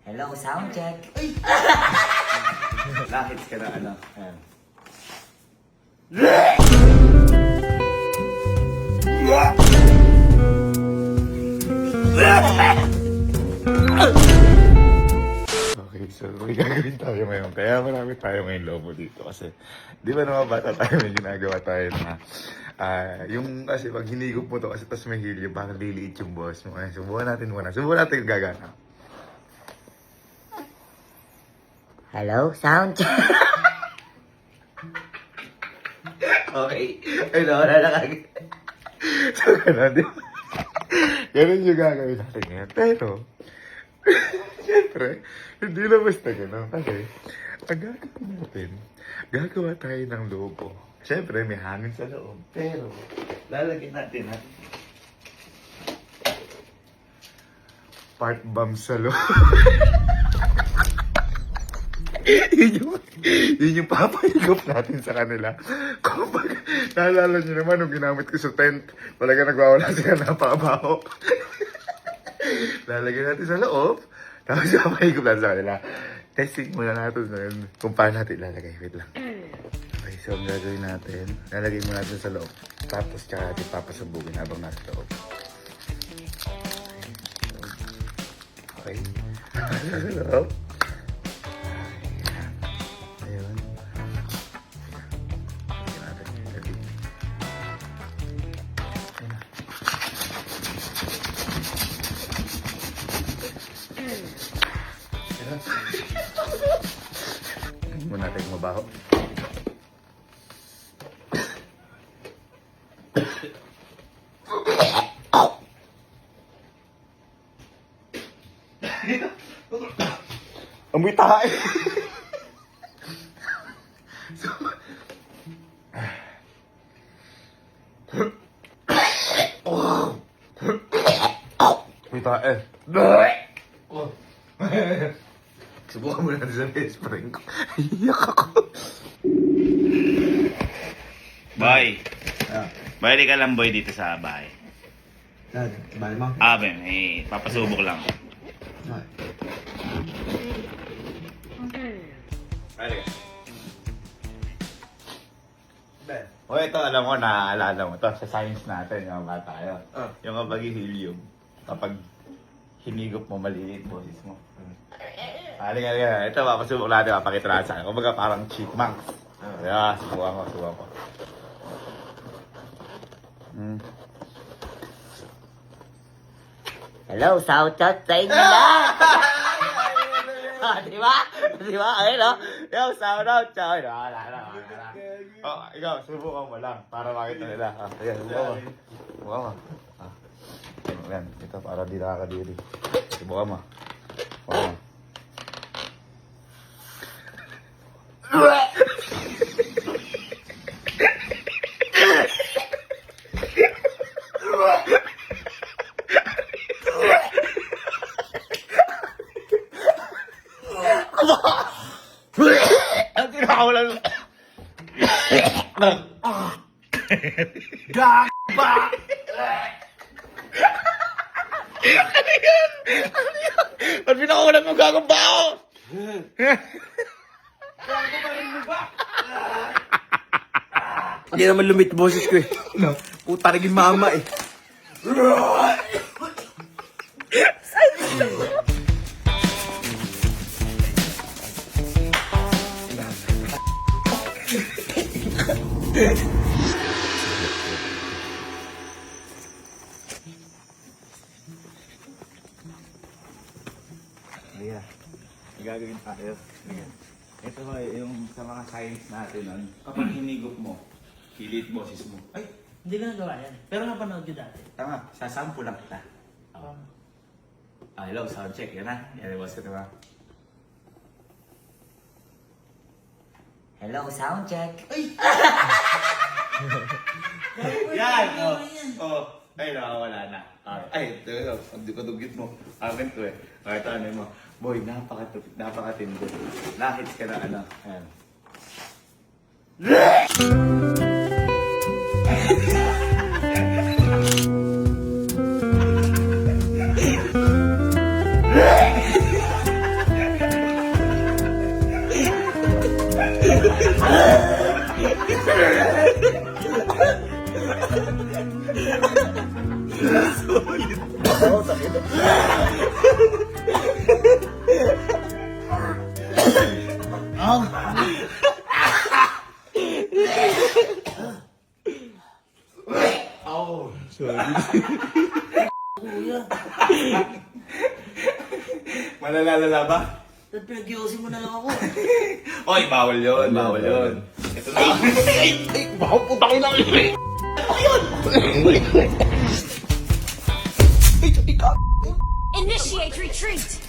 Hello, sound check. Lakit ka na ano. Ayan. Okay, so may gagawin tayo ngayon. Kaya marami tayo ngayon lobo dito kasi di ba naman bata tayo may ginagawa tayo na yung kasi pag hinigop mo to kasi tas may helium baka liliit yung boss mo. Ay, subukan natin muna. Subukan natin yung gagana. Hello, sound check. Okay. Ay, nawala na kagad. So, gano'n, di ba? Ganun yung gagawin natin ngayon. Pero, siyempre, hindi na basta gano'n. Kasi, ang gagawin natin, gagawa tayo ng logo. Siyempre, may hangin sa loob. Pero, lalagyan natin ha. Part bomb sa loob. yun yung papahigop natin sa kanila. Kung naalala nyo naman, nung ginamit ko sa tent, talaga nagwawala sila ng pabaho. Lalagyan natin sa loob, tapos papahigop natin sa kanila. Testing muna natin kung paano natin ilalagay. Wait lang. Okay, so ang gagawin natin, lalagay mo natin sa loob. Tapos tsaka natin papasabugin habang nasa loob. Okay. Nasa loob. Muna natin mabaho. Amoy tae. So, amoy tae. Subukan mo natin sa best friend ko. Iyak ako. Boy. Boy, di ka lang boy dito sa bahay. Saan? Bahay mo? Ben, papasubok lang. Pwede ka. O ito, alam ko, naaalala mo to sa science natin, yung mga tayo. Yung kapag helium, kapag hinigop mo, maliliit boses mo. Halika. Ito, papasubok natin, papakita natin sa akin. Kumbaga parang chipmunks. Kaya, subukan ko. Hello, sound check sa inyo lahat. Di ba? Ayun o. Yo, sound out, chow. Wala. Oh, ikaw, subukan mo lang para makita nila. Ayan, subukan mo. Ayan, ito para di nakakadiri. Subukan mo. Ang tinakawalan mo. Ang pinakawalan mo gagambao. Hindi naman lumit boses ko eh. Puta naging mama eh. Ayan. Gagawin tayo. Ayan. Ito ba yung sa mga science natin nun, kapag hinigop mo, hilit boses mo. Ay, Hindi ko nagawa yan. Pero napanood ko dati. tama. Sasample lang kita. Hello, sound check. Yan na. Yan, boss ko diba? Hello, sound check. Yan! Ay, nakawala na. Ay, ito. Ang dukadugit mo. Akin to eh. Ito ano mo. Boy, napakatindi. Lakit ka na ano. Ayan. Malalalala ba? Dad, pinag-iusin mo na lang ako. Oy, bawal yun, bawal yun. Ito na. Bako, puta ko na kayo. Initiate retreat!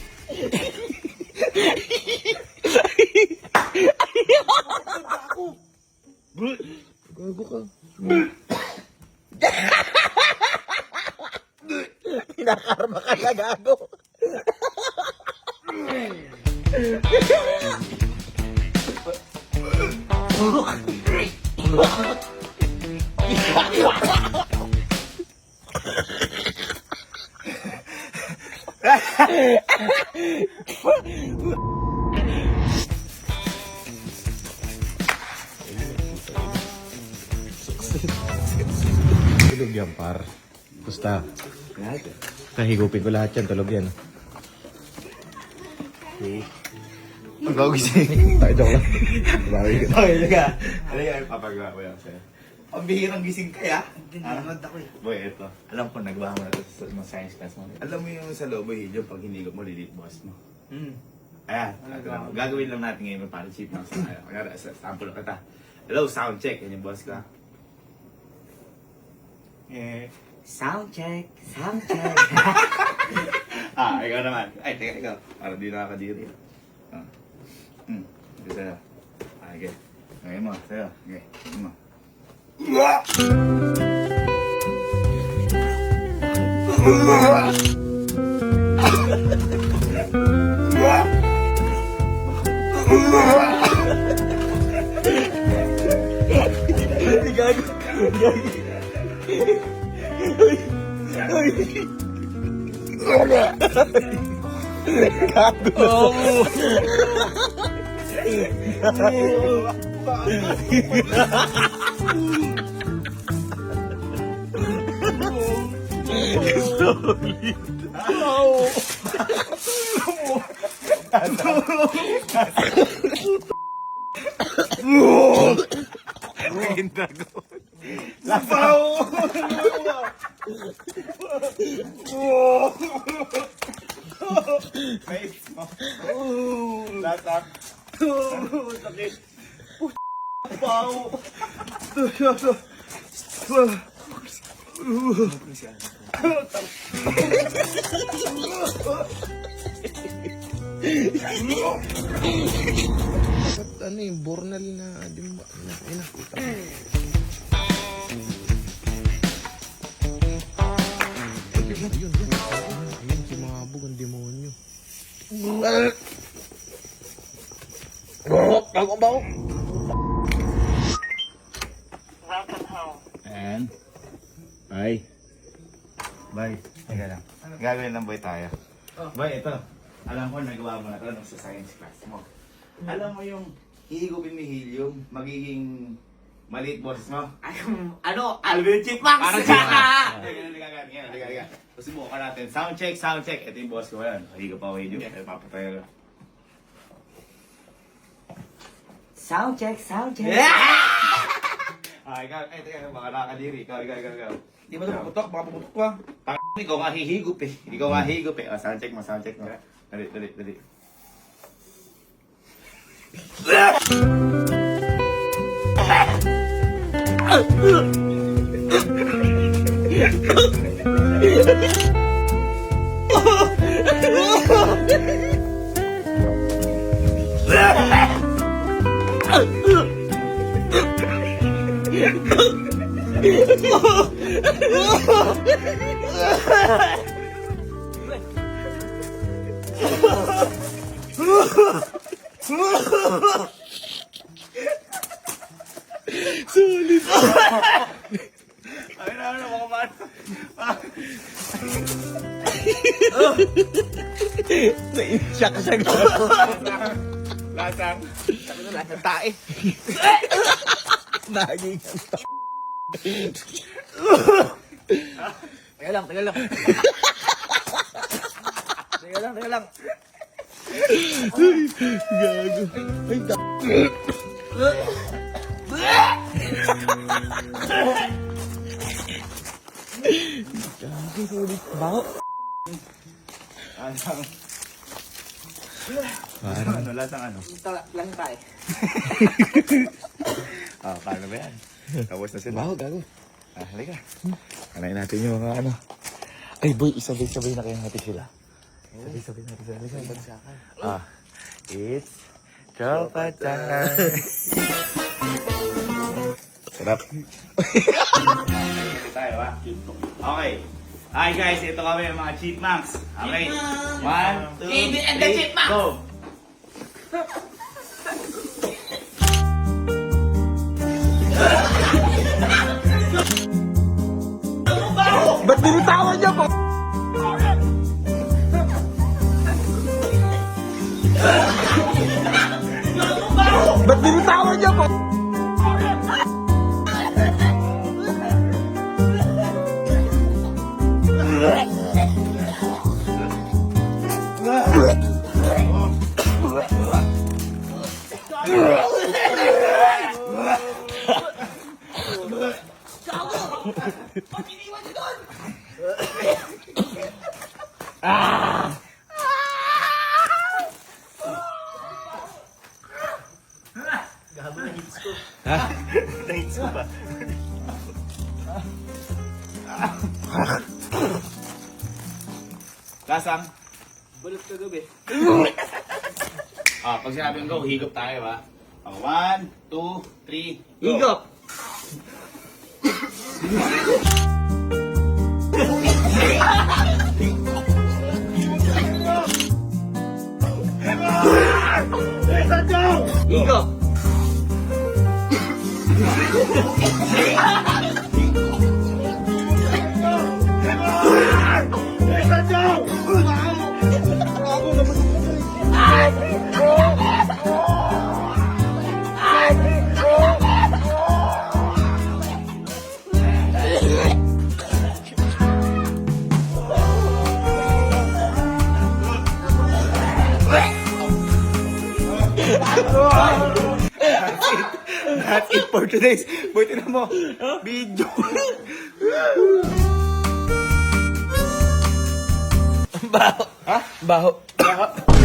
Gago ka. Kinakarma ka na, gago. Tulog yan, par. Basta. Kahigupin ko lahat yan, tulog yan. Ang gagising. Tayo joke lang. Bawi ka. Okay, ka. Ano yan, papagawa ko yan sa'yo. Pambihirang gising kaya. Nanonood ako eh. Boy, ito. Alam ko, nagbaha mo na ito sa mga science class mo. Alam mo yung sa lobo, Hilyo, pag hinigop mo, lilit boss mo. Ayan, gagawin lang natin ngayon para cheap lang sa kaya. Kaya sa sample kita. Hello, sound check. Yan yung boss ko. Sound check, sound check. Ikaw naman. Ay, teka, ikaw. Para di nakakadiri. Ito sa'yo. Okay. Okay mo, sa'yo. Okay, ito mo. Lasak. Sakit. Pao. Ano yung bornal na dimba? Ayun na. Yun. Ayun, si Mabog ang demonyo. Bago. And bye. Bye. Teka lang. Gagawin lang boy tayo. Boy, ito. Alam ko, nagawa mo na ito nung sa science class mo. Alam mo yung hihigupin mo helium, magiging maliit boses mo. Albert Chipmunks! Parang siya ka! Halika. Susubukan natin. Sound check. Ito yung boss ko yan. Hihigup ako helium. Ito papatayo. Sound check, sound check. Ikaw. Teka, baka nakakadiri. Ikaw. Di ba ito paputok? Baka paputok ko ah. Ikaw nga hihigup eh. Sound check mo. Dali. Sulit. Ay na, mga man. Nainsya ka siya. Lasang. Lasang tae. Naging ang tae. Teka lang. Teka lang. Gago. Ay, Gago, sulit. Baho. Lasang. Ano, lasang ano? Lang tayo. Paano ba yan? Tapos na sila. Baho, gago. Halika. Kanain natin yung mga ano. Ay boy, isabay-sabay na kayo natin sila. Sabay-sabay natin sila. It's tropa time. Sarap. Tayo ha. Okay. Hi guys, ito kami mga chipmunks. Okay. 1, 2, Hindi, and the 3, chipmunks. go! Ba't binitawan niya po? Ba't binitawan niya po? Naits ko ba? Lasang. Bulot ka gabi. Pag sinabing go, higop tayo ha. 1, 2, 3, go! Higop. Higop. That's it for today's. Buti na mo. Video. Baho. Ha? Baho. Baho.